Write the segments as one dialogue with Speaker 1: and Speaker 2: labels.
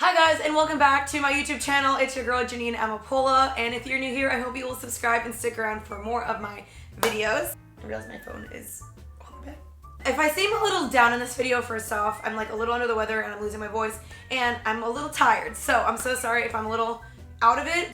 Speaker 1: Hi guys, and welcome back to my YouTube channel. It's your girl Jeanine Amapola, and if you're new here, I hope you will subscribe and stick around for more of my videos. I realize my phone is on the bed. If I seem a little down in this video, first off, I'm like a little under the weather and I'm losing my voice and I'm a little tired, so I'm so sorry if I'm a little out of it.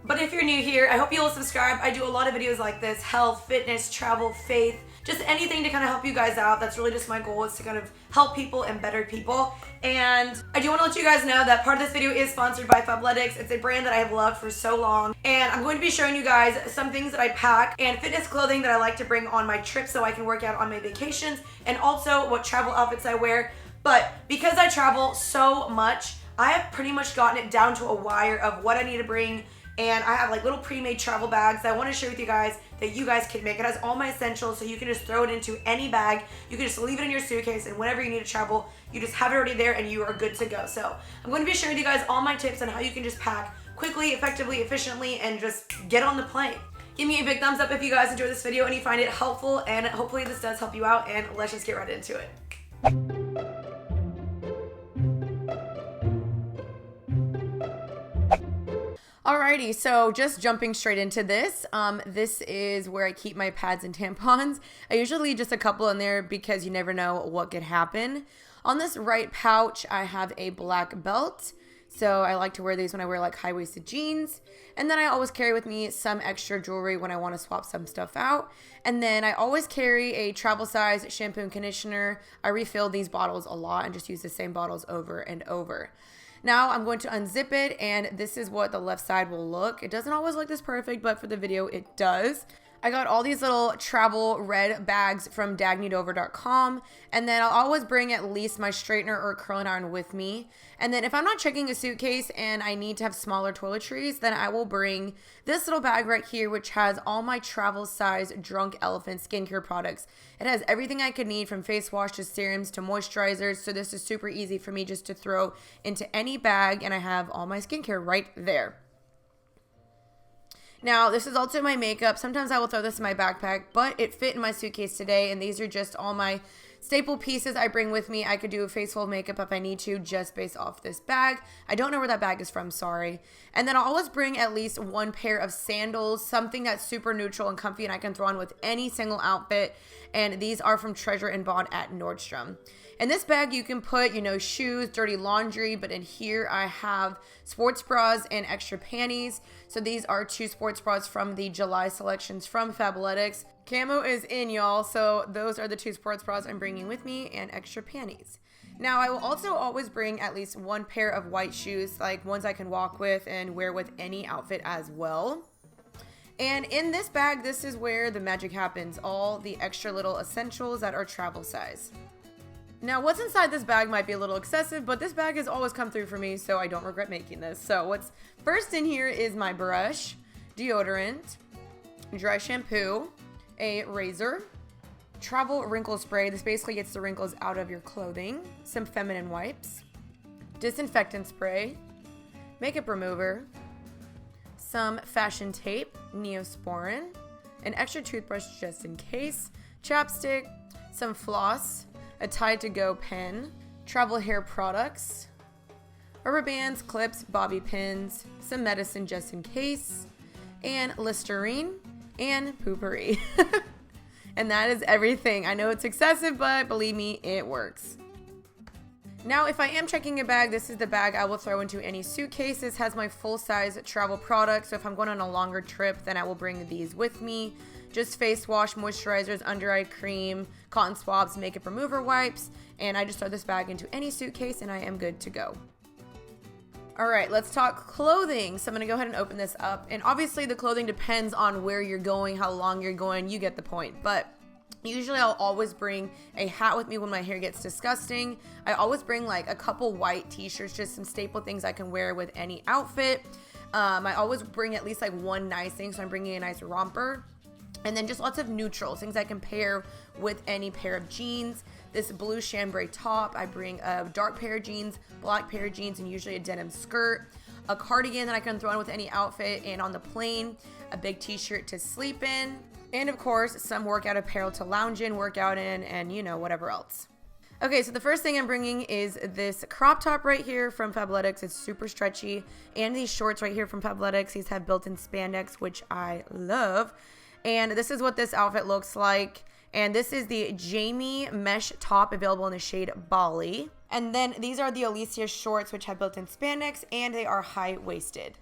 Speaker 1: But if you're new here, I hope you will subscribe. I do a lot of videos like this: health, fitness, travel, faith, just anything to kind of help you guys out. That's really just my goal, is to kind of help people and better people. And I do want to let you guys know that part of this video is sponsored by Fabletics. It's a brand that I have loved for so long. And I'm going to be showing you guys some things that I pack and fitness clothing that I like to bring on my trips so I can work out on my vacations, and also what travel outfits I wear. But because I travel so much, I have pretty much gotten it down to a wire of what I need to bring. And I have like little pre-made travel bags that I want to share with you guys that you guys can make. It has all my essentials, so you can just throw it into any bag. You can just leave it in your suitcase, and whenever you need to travel, you just have it already there and you are good to go. So I'm going to be sharing with you guys all my tips on how you can just pack quickly, effectively, efficiently, and just get on the plane. Give me a big thumbs up if you guys enjoyed this video and you find it helpful, and hopefully this does help you out, and let's just get right into it. Alrighty, so just jumping straight into this. This is where I keep my pads and tampons. I usually leave just a couple in there because you never know what could happen. On this right pouch, I have a black belt. So I like to wear these when I wear like high-waisted jeans. And then I always carry with me some extra jewelry when I want to swap some stuff out. And then I always carry a travel size shampoo and conditioner. I refill these bottles a lot and just use the same bottles over and over. Now I'm going to unzip it, and this is what the left side will look. It doesn't always look this perfect, but for the video it does. I got all these little travel red bags from dagneedover.com, and then I'll always bring at least my straightener or curling iron with me. And then if I'm not checking a suitcase and I need to have smaller toiletries, then I will bring this little bag right here, which has all my travel size Drunk Elephant skincare products. It has everything I could need, from face wash to serums to moisturizers. So this is super easy for me just to throw into any bag, and I have all my skincare right there. Now, this is also my makeup. Sometimes I will throw this in my backpack, but it fit in my suitcase today, and these are just all my staple pieces I bring with me. I could do a face full of makeup if I need to, just based off this bag. I don't know where that bag is from, sorry. And then I'll always bring at least one pair of sandals, something that's super neutral and comfy and I can throw on with any single outfit. And these are from Treasure and Bond at Nordstrom. In this bag, you can put, shoes, dirty laundry, but in here I have sports bras and extra panties. So these are 2 sports bras from the July selections from Fabletics. Camo is in, y'all, so those are the 2 sports bras I'm bringing with me, and extra panties. Now, I will also always bring at least 1 pair of white shoes, like ones I can walk with and wear with any outfit as well. And in this bag, this is where the magic happens, all the extra little essentials that are travel size. Now, what's inside this bag might be a little excessive, but this bag has always come through for me, so I don't regret making this. So what's first in here is my brush, deodorant, dry shampoo, a razor, travel wrinkle spray. This basically gets the wrinkles out of your clothing, some feminine wipes, disinfectant spray, makeup remover, some fashion tape, Neosporin, an extra toothbrush just in case, chapstick, some floss, a Tide to Go pen, travel hair products, rubber bands, clips, bobby pins, some medicine just in case, and Listerine, and poopery. And that is everything. I know it's excessive, but believe me, it works. Now, if I am checking a bag, this is the bag I will throw into any suitcase. This has my full-size travel products, so if I'm going on a longer trip, then I will bring these with me. Just face wash, moisturizers, under-eye cream, cotton swabs, makeup remover wipes, and I just throw this bag into any suitcase and I am good to go. All right, let's talk clothing. So I'm gonna go ahead and open this up, and obviously the clothing depends on where you're going, how long you're going, you get the point, but usually I'll always bring a hat with me when my hair gets disgusting. I always bring like a couple white t-shirts, just some staple things I can wear with any outfit. I always bring at least like one nice thing, so I'm bringing a nice romper. And then just lots of neutrals, things I can pair with any pair of jeans. This blue chambray top, I bring a dark pair of jeans, black pair of jeans, and usually a denim skirt. A cardigan that I can throw on with any outfit, and on the plane, a big t-shirt to sleep in. And of course, some workout apparel to lounge in, work out in, and whatever else. Okay, so the first thing I'm bringing is this crop top right here from Fabletics. It's super stretchy. And these shorts right here from Fabletics. These have built-in spandex, which I love. And this is what this outfit looks like. And this is the Jamie mesh top available in the shade Bali. And then these are the Alicia shorts, which have built-in spandex, and they are high-waisted.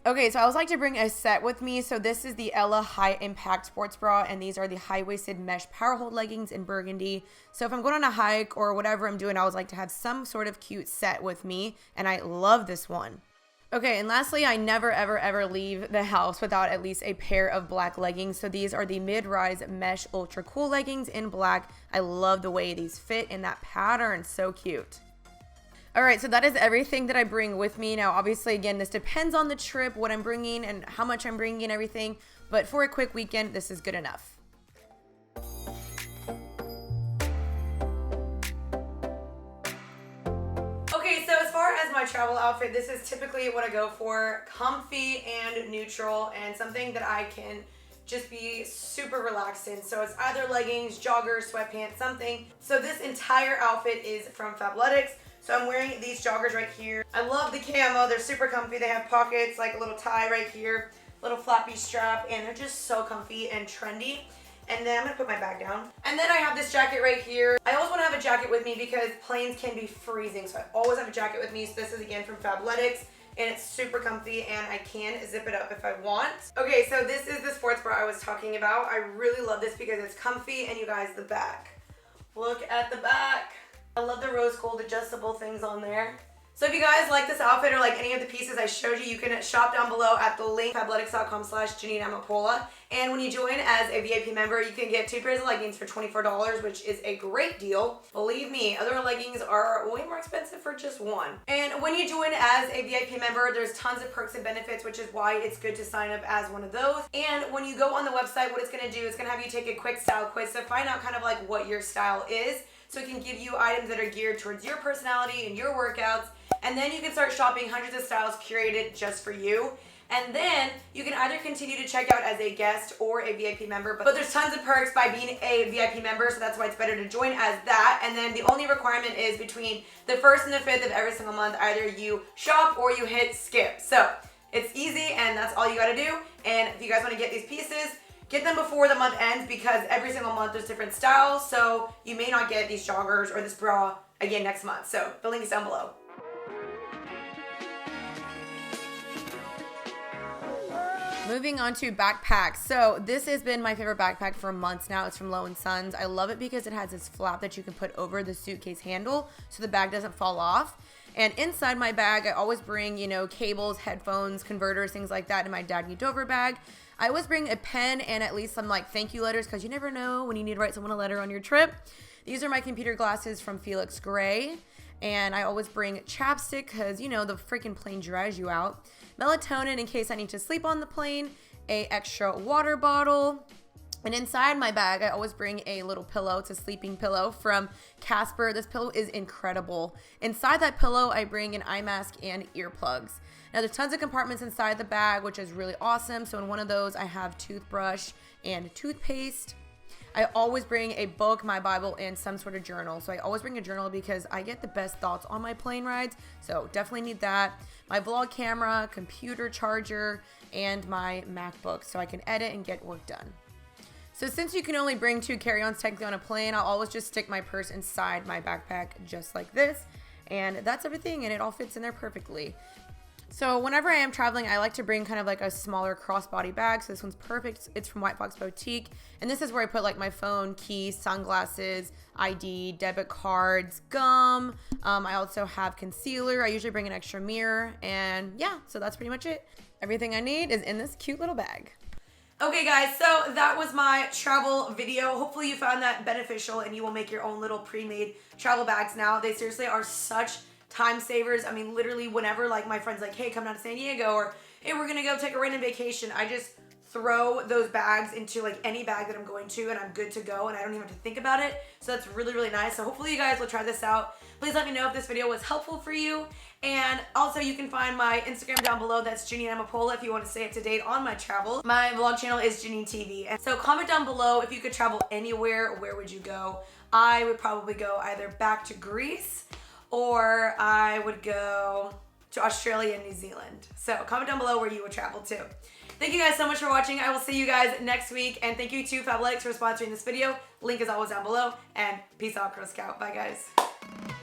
Speaker 1: Okay, so I always like to bring a set with me. So this is the Ella High Impact Sports Bra, and these are the high-waisted mesh power hold leggings in burgundy. So if I'm going on a hike or whatever I'm doing, I always like to have some sort of cute set with me, and I love this one. Okay, and lastly, I never, ever, ever leave the house without at least a pair of black leggings. So these are the mid-rise mesh ultra cool leggings in black. I love the way these fit in that pattern. So cute. All right, so that is everything that I bring with me. Now, obviously, again, this depends on the trip, what I'm bringing and how much I'm bringing and everything. But for a quick weekend, this is good enough. Okay, so as far as my travel outfit, this is typically what I go for. Comfy and neutral, and something that I can just be super relaxed in. So it's either leggings, joggers, sweatpants, something. So this entire outfit is from Fabletics. So I'm wearing these joggers right here. I love the camo. They're super comfy. They have pockets, like a little tie right here, little flappy strap, and they're just so comfy and trendy. And then I'm gonna put my bag down. And then I have this jacket right here. I always wanna have a jacket with me because planes can be freezing. So I always have a jacket with me. So this is again from Fabletics, and it's super comfy, and I can zip it up if I want. Okay, so this is the sports bra I was talking about. I really love this because it's comfy, and you guys, the back. Look at the back. I love the rose gold adjustable things on there. So if you guys like this outfit or like any of the pieces I showed you, you can shop down below at the link, fabletics.com/Jeanine Amapola. And when you join as a VIP member, you can get 2 pairs of leggings for $24, which is a great deal. Believe me, other leggings are way more expensive for just one. And when you join as a VIP member, there's tons of perks and benefits, which is why it's good to sign up as one of those. And when you go on the website, what it's gonna do is gonna have you take a quick style quiz to find out kind of like what your style is. So it can give you items that are geared towards your personality and your workouts. And then you can start shopping hundreds of styles curated just for you. And then you can either continue to check out as a guest or a VIP member. But there's tons of perks by being a VIP member, so that's why it's better to join as that. And then the only requirement is between the 1st and the 5th of every single month, either you shop or you hit skip. So it's easy, and that's all you gotta do. And if you guys wanna get these pieces, get them before the month ends, because every single month there's different styles. So you may not get these joggers or this bra again next month. So the link is down below. Moving on to backpacks. So this has been my favorite backpack for months now. It's from Low & Sons. I love it because it has this flap that you can put over the suitcase handle so the bag doesn't fall off. And inside my bag, I always bring, you know, cables, headphones, converters, things like that in my Dagny Dover bag. I always bring a pen and at least some like thank you letters, because you never know when you need to write someone a letter on your trip. These are my computer glasses from Felix Gray. And I always bring chapstick because, you know, the freaking plane dries you out. Melatonin in case I need to sleep on the plane. A extra water bottle. And inside my bag, I always bring a little pillow. It's a sleeping pillow from Casper. This pillow is incredible. Inside that pillow, I bring an eye mask and earplugs. Now, there's tons of compartments inside the bag, which is really awesome. So in one of those, I have toothbrush and toothpaste. I always bring a book, my Bible, and some sort of journal. So I always bring a journal because I get the best thoughts on my plane rides. So definitely need that. My vlog camera, computer charger, and my MacBook so I can edit and get work done. So since you can only bring 2 carry-ons technically on a plane, I'll always just stick my purse inside my backpack just like this. And that's everything, and it all fits in there perfectly. So whenever I am traveling, I like to bring kind of like a smaller crossbody bag. So this one's perfect. It's from White Fox Boutique. And this is where I put like my phone, keys, sunglasses, ID, debit cards, gum. I also have concealer. I usually bring an extra mirror. And yeah, so that's pretty much it. Everything I need is in this cute little bag. Okay guys, so that was my travel video. Hopefully you found that beneficial and you will make your own little pre-made travel bags now. They seriously are such time savers. I mean, literally whenever like my friends like, hey, come down to San Diego, or hey, we're gonna go take a random vacation, I just throw those bags into like any bag that I'm going to, and I'm good to go, and I don't even have to think about it. So that's really, really nice. So hopefully you guys will try this out. Please let me know if this video was helpful for you. And also you can find my Instagram down below. That's Jeanine Amapola if you want to stay up to date on my travels. My vlog channel is Jeanine TV. And so comment down below if you could travel anywhere, where would you go? I would probably go either back to Greece or I would go to Australia and New Zealand. So comment down below where you would travel to. Thank you guys so much for watching. I will see you guys next week. And thank you to Fabletics for sponsoring this video. Link is always down below. And peace out, Girl Scout. Bye, guys.